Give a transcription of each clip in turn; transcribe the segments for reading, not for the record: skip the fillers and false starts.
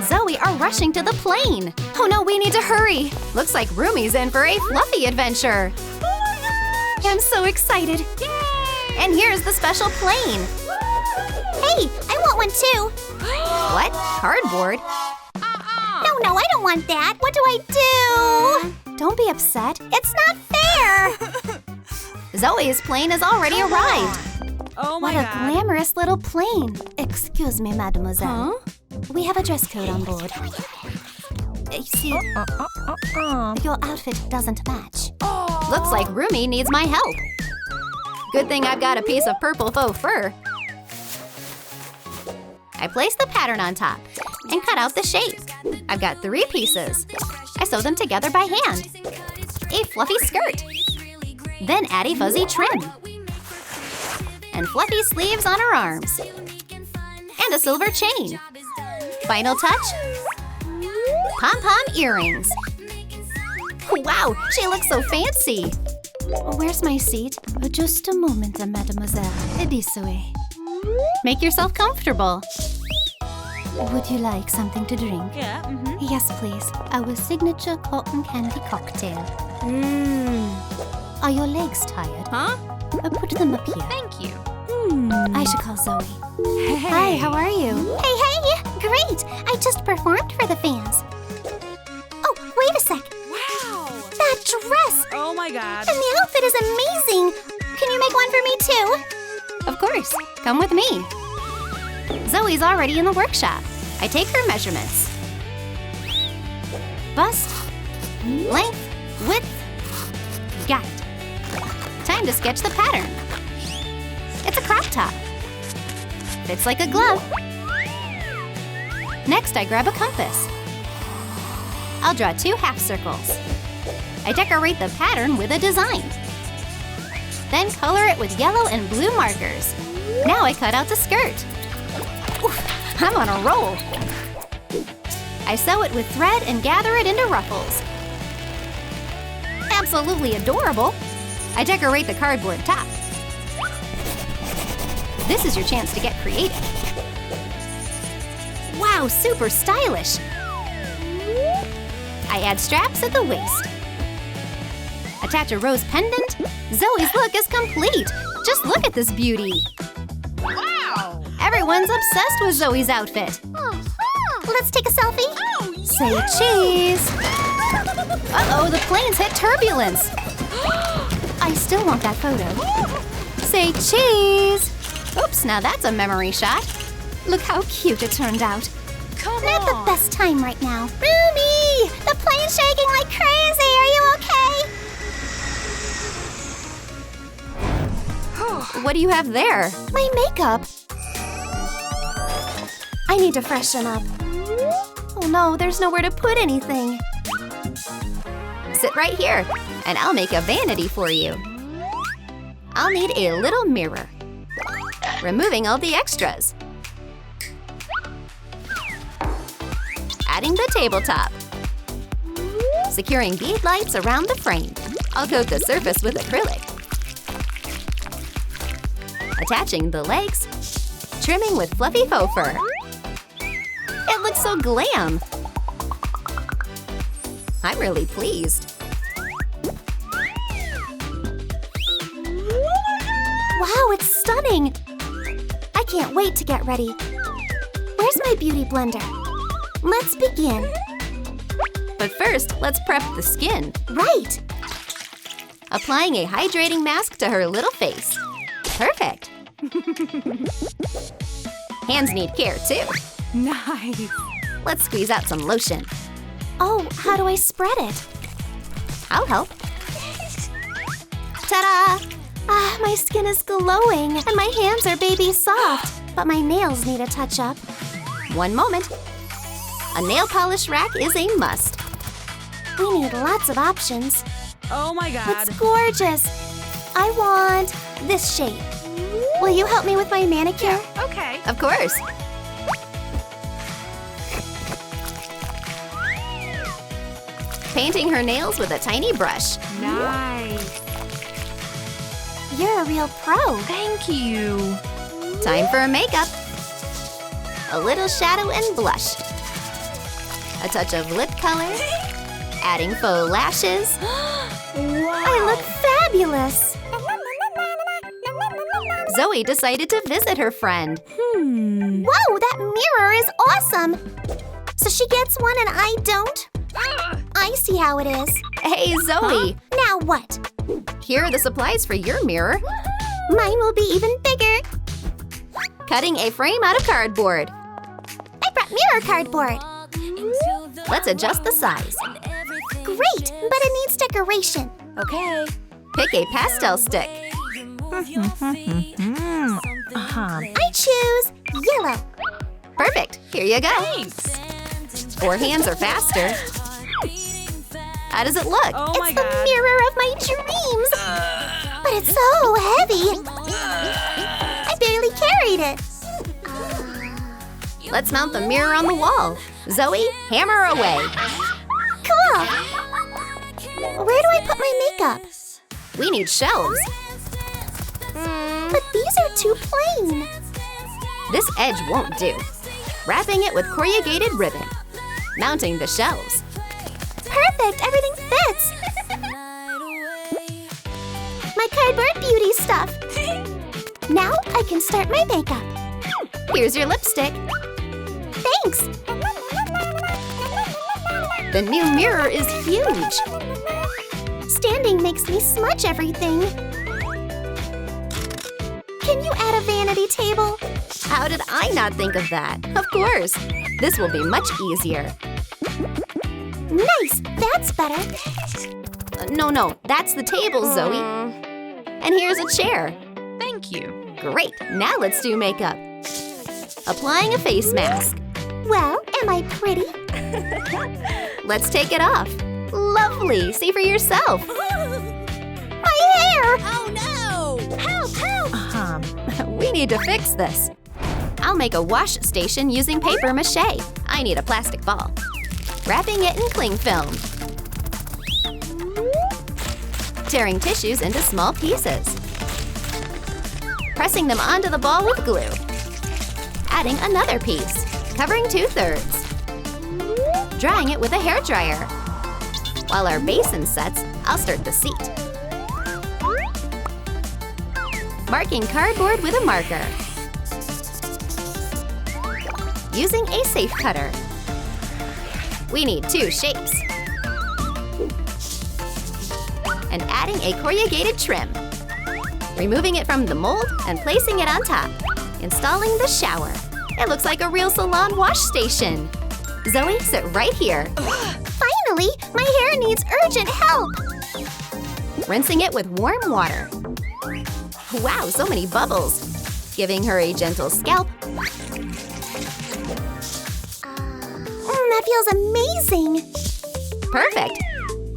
Zoey are rushing to the plane. Oh no, we need to hurry. Looks like Roomie's in for a fluffy adventure. Oh my gosh! I'm so excited. Yay! And here's the special plane. Hey, I want one too. What? Cardboard? No, I don't want that. What do I do? Don't be upset. It's not fair. Zoe's plane has already arrived. Oh my What a god. glamorous little plane. Excuse me, mademoiselle. Huh? We have a dress code on board. You see, your outfit doesn't match. Looks like Roomie needs my help. Good thing I've got a piece of purple faux fur. I place the pattern on top and cut out the shape. I've got 3 pieces. I sew them together by hand. A fluffy skirt. Then add a fuzzy trim. And fluffy sleeves on her arms. And a silver chain. Final touch, pom-pom earrings. Wow, she looks so fancy. Where's my seat? Just a moment, mademoiselle. This way. Make yourself comfortable. Would you like something to drink? Yeah, Yes, please. Our signature cotton candy cocktail. Are your legs tired? Huh? Put them up here. Thank you. I should call Zoey. Hey. Hi, how are you? Hey, great. I just performed for the fans. Oh, wait a sec. Wow. That dress Oh my god. and the outfit is amazing. Can you make one for me too? Of course. Come with me. Zoe's already in the workshop. I take her measurements. Bust, length, width. Got it. Time to sketch the pattern. It's a crop top. Fits like a glove. Next, I grab a compass. I'll draw 2 half circles. I decorate the pattern with a design. Then color it with yellow and blue markers. Now I cut out the skirt. Oof, I'm on a roll. I sew it with thread and gather it into ruffles. Absolutely adorable. I decorate the cardboard top. This is your chance to get creative. Wow, super stylish. I add straps at the waist. Attach a rose pendant. Zoe's look is complete. Just look at this beauty. Wow. Everyone's obsessed with Zoe's outfit. Let's take a selfie. Oh, Say cheese. Uh-oh, the plane's hit turbulence. I still want that photo. Say cheese. Oops, now that's a memory shot. Look how cute it turned out. come Not on. the best time right now. Roomie! The plane's shaking like crazy. Are you okay? What do you have there? My makeup. I need to freshen up. Oh no, there's nowhere to put anything. Sit right here, and I'll make a vanity for you. I'll need a little mirror. Removing all the extras. Adding the tabletop. Securing bead lights around the frame. I'll coat the surface with acrylic. Attaching the legs. Trimming with fluffy faux fur. It looks so glam. I'm really pleased. Wow, it's stunning! I can't wait to get ready. Where's my beauty blender? Let's begin. But first, let's prep the skin. Right! Applying a hydrating mask to her little face. Perfect! Hands need care, too. Nice. Let's squeeze out some lotion. Oh, how do I spread it? I'll help. Ta-da! Ah, my skin is glowing, and my hands are baby soft. But my nails need a touch-up. One moment. A nail polish rack is a must. We need lots of options. Oh my god. It's gorgeous. I want this shape. Will you help me with my manicure? Okay. Of course. Painting her nails with a tiny brush. Nice. You're a real pro. Thank you. Time for makeup. A little shadow and blush. A touch of lip color. Adding faux lashes. I look fabulous. Zoey decided to visit her friend. Whoa, that mirror is awesome. So she gets one and I don't? I see how it is. Hey, Zoey, Now what? here are the supplies for your mirror. Mine will be even bigger. Cutting a frame out of cardboard. I brought mirror cardboard. Let's adjust the size. Great, but it needs decoration. Okay. Pick a pastel stick. I choose yellow. Perfect, here you go. Thanks. 4 hands are faster. How does it look? Oh It's my the god. mirror of my dreams. But it's so heavy. I barely carried it. Let's mount the mirror on the wall. Zoey, hammer away. Cool. Where do I put my makeup? We need shelves. But these are too plain. This edge won't do. Wrapping it with corrugated ribbon. Mounting the shelves. Perfect, everything fits. My cardboard beauty stuff. Now I can start my makeup. Here's your lipstick. Thanks. The new mirror is huge. Standing makes me smudge everything. Can you add a vanity table? How did I not think of that? Of course. This will be much easier. Nice, that's better. No, that's the table, Zoey. And here's a chair. Thank you. Great, now let's do makeup. Applying a face mask. Well, am I pretty? Let's take it off. Lovely, see for yourself. My hair! Oh no! Help, help! We need to fix this. I'll make a wash station using paper mache. I need a plastic ball. Wrapping it in cling film. Tearing tissues into small pieces. Pressing them onto the ball with glue. Adding another piece, covering 2/3. Drying it with a hairdryer. While our basin sets, I'll start the seat. Marking cardboard with a marker. Using a safe cutter. We need 2 shapes. And adding a corrugated trim. Removing it from the mold and placing it on top. Installing the shower. It looks like a real salon wash station. Zoey, sit right here. Finally, my hair needs urgent help. Rinsing it with warm water. Wow, so many bubbles. Giving her a gentle scalp. That feels amazing. Perfect.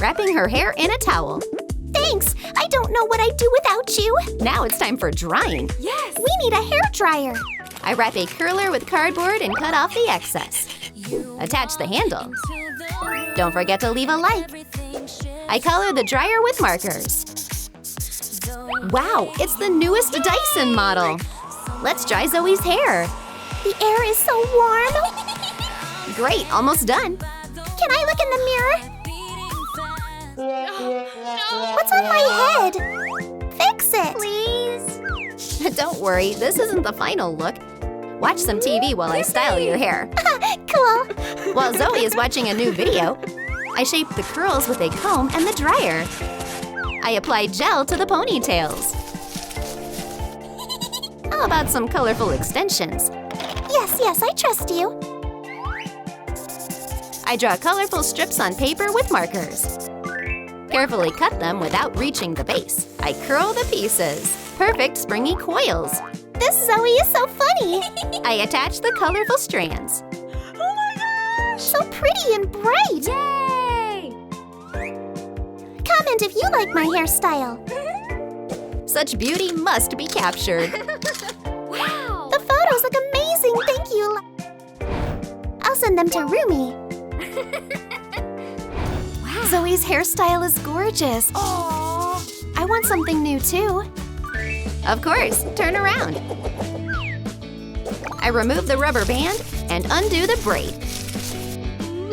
Wrapping her hair in a towel. Thanks. I don't know what I'd do without you. Now it's time for drying. Yes. We need a hair dryer. I wrap a curler with cardboard and cut off the excess. Attach the handle. Don't forget to leave a like. I color the dryer with markers. Wow, it's the newest Dyson model. Let's dry Zoey's hair. The air is so warm. Great, almost done. Can I look in the mirror? What's on my head? Fix it. Please. Don't worry, this isn't the final look. Watch some TV while I style your hair. Cool. While Zoey is watching a new video, I shape the curls with a comb and the dryer. I apply gel to the ponytails. How about some colorful extensions? Yes, I trust you. I draw colorful strips on paper with markers. Carefully cut them without reaching the base. I curl the pieces. Perfect springy coils. This Zoey is so funny. I attach the colorful strands. Oh my gosh. So pretty and bright. Yay! Comment if you like my hairstyle. Such beauty must be captured. Wow. The photos look amazing. Thank you. I'll send them to Roomie. Wow. Zoey's hairstyle is gorgeous. Aww. I want something new too. Of course, turn around. I remove the rubber band and undo the braid.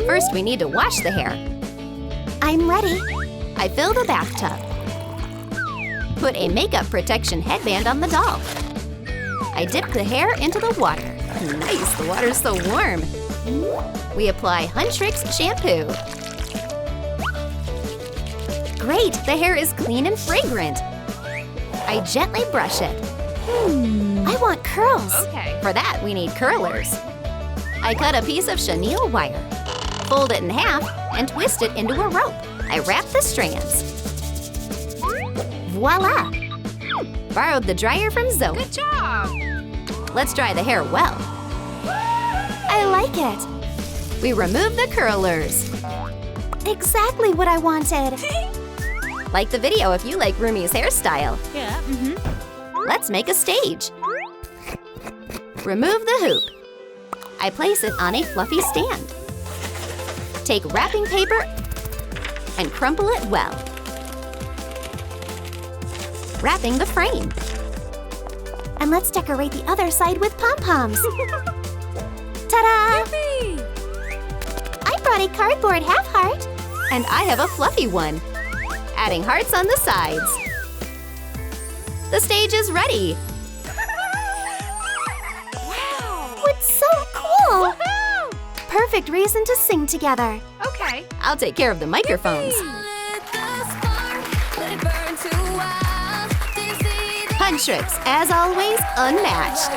First, we need to wash the hair. I'm ready. I fill the bathtub. Put a makeup protection headband on the doll. I dip the hair into the water. Nice, the water's so warm. We apply Huntrix shampoo. Great, the hair is clean and fragrant. I gently brush it. I want curls. Okay. For that, we need curlers. I cut a piece of chenille wire, fold it in half, and twist it into a rope. I wrap the strands. Voila! Borrowed the dryer from Zoey. Good job. Let's dry the hair well. I like it. We remove the curlers. Exactly what I wanted. Like the video if you like Roomie's hairstyle. Yeah. Let's make a stage. Remove the hoop. I place it on a fluffy stand. Take wrapping paper and crumple it well. Wrapping the frame. And let's decorate the other side with pom-poms. Ta-da! Yippee! I brought a cardboard half-heart. And I have a fluffy one. Adding hearts on the sides. The stage is ready. Wow. It's so cool. Perfect reason to sing together. Okay. I'll take care of the microphones. Huntrix, as always, unmatched.